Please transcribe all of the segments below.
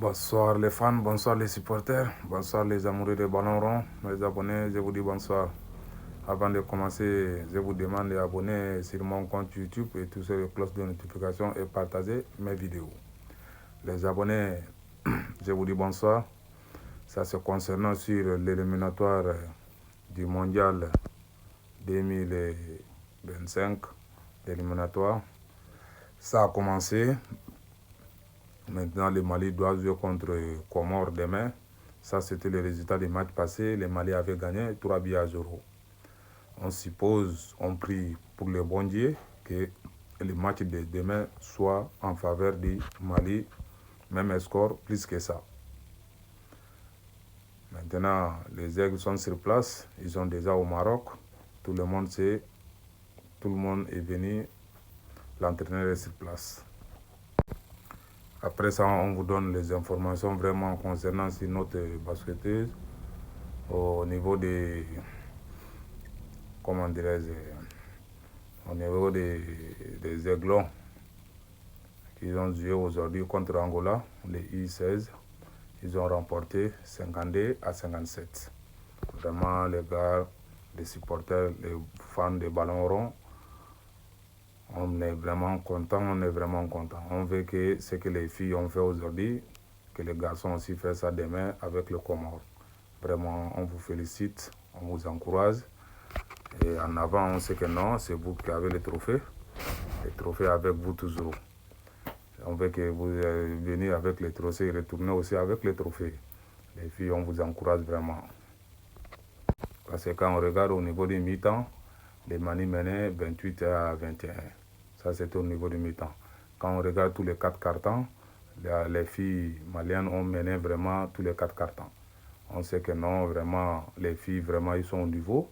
Bonsoir les fans, bonsoir les supporters, bonsoir les amoureux de ballon rond, mes abonnés, je vous dis bonsoir. Avant de commencer, je vous demande d'abonner sur mon compte YouTube et tous sur les cloches de notification et partager mes vidéos. Les abonnés, je vous dis bonsoir. Ça se concernant sur l'éliminatoire du mondial 2025, l'éliminatoire. Ça a commencé. Maintenant, le Mali doit jouer contre Comores demain. Ça, c'était le résultat du match passé. Le Mali avait gagné 3-0. On suppose, on prie pour le bon Dieu que le match de demain soit en faveur du Mali, même score, plus que ça. Maintenant, les aigles sont sur place. Ils sont déjà au Maroc. Tout le monde sait, tout le monde est venu. L'entraîneur est sur place. Après ça, on vous donne les informations vraiment concernant notre basketteuse au niveau des, comment dirais-je, au niveau des aiglons qui ont joué aujourd'hui contre Angola, les I-16. Ils ont remporté 52-57. Vraiment, les gars, les supporters, les fans des ballons ronds, on est vraiment content, On veut que ce que les filles ont fait aujourd'hui, que les garçons aussi fassent ça demain avec le Comore. Vraiment, on vous félicite, on vous encourage. Et en avant, on sait que non, c'est vous qui avez le trophée. Le trophée avec vous toujours. On veut que vous veniez avec les trophées et retournez aussi avec les trophées. Les filles, on vous encourage vraiment. Parce que quand on regarde au niveau des mi-temps, les Mali menaient 28-21. Ça, c'était au niveau du mi-temps. Quand on regarde tous les 4 cartons, les filles maliennes ont mené vraiment tous les 4 cartons. On sait que non, vraiment, les filles, vraiment, ils sont au niveau.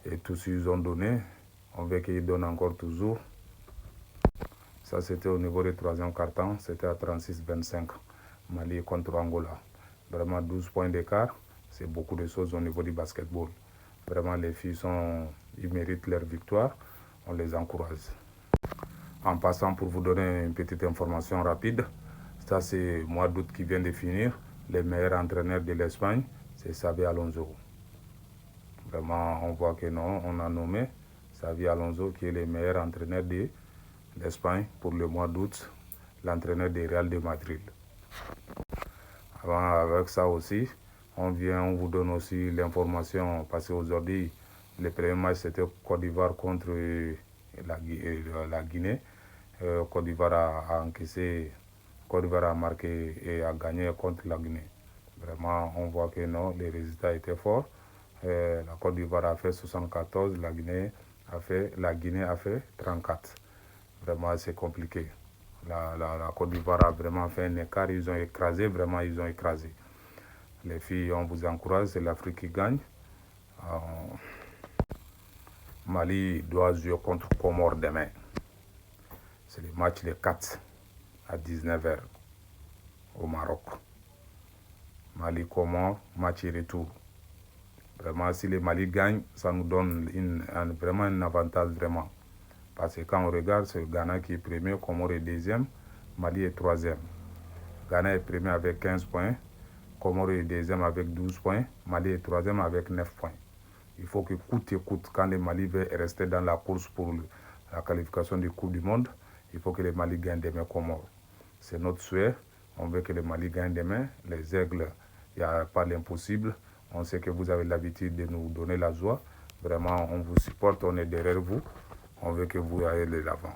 Et tous ils ont donné. On veut qu'ils donnent encore toujours. Ça, c'était au niveau du 3e carton. C'était à 36-25. Mali contre Angola. Vraiment 12 points d'écart. C'est beaucoup de choses au niveau du basketball. Vraiment, les filles, ils méritent leur victoire. On les encourage. En passant, pour vous donner une petite information rapide, ça c'est le mois d'août qui vient de finir. Le meilleur entraîneur de l'Espagne, c'est Xavi Alonso. Vraiment, on voit que non, on a nommé Xavi Alonso qui est le meilleur entraîneur de l'Espagne pour le mois d'août, l'entraîneur du Real de Madrid. Avec ça aussi, on vous donne aussi l'information parce qu'aujourd'hui, le premier match c'était Côte d'Ivoire contre la Guinée. Côte d'Ivoire a encaissé, Côte d'Ivoire a marqué et a gagné contre la Guinée. Vraiment, on voit que non, les résultats étaient forts. La Côte d'Ivoire a fait 74, la Guinée a fait 34. Vraiment, c'est compliqué. La Côte d'Ivoire a vraiment fait un écart, ils ont écrasé. Les filles, on vous encourage, c'est l'Afrique qui gagne. Mali doit jouer contre Comores demain. C'est le match des 4 à 19h au Maroc. Mali-Comores, match et retour. Vraiment, si le Mali gagne, ça nous donne vraiment un avantage, vraiment. Parce que quand on regarde, c'est Ghana qui est premier, Comores est deuxième, Mali est troisième. Ghana est premier avec 15 points, Comores est deuxième avec 12 points, Mali est troisième avec 9 points. Il faut que coûte et coûte, quand le Mali veut rester dans la course pour la qualification du Coupe du Monde, il faut que le Mali gagne demain Comores. C'est notre souhait. On veut que le Mali gagne demain. Les aigles, il n'y a pas l'impossible. On sait que vous avez l'habitude de nous donner la joie. Vraiment, on vous supporte, on est derrière vous. On veut que vous ayez de l'avant.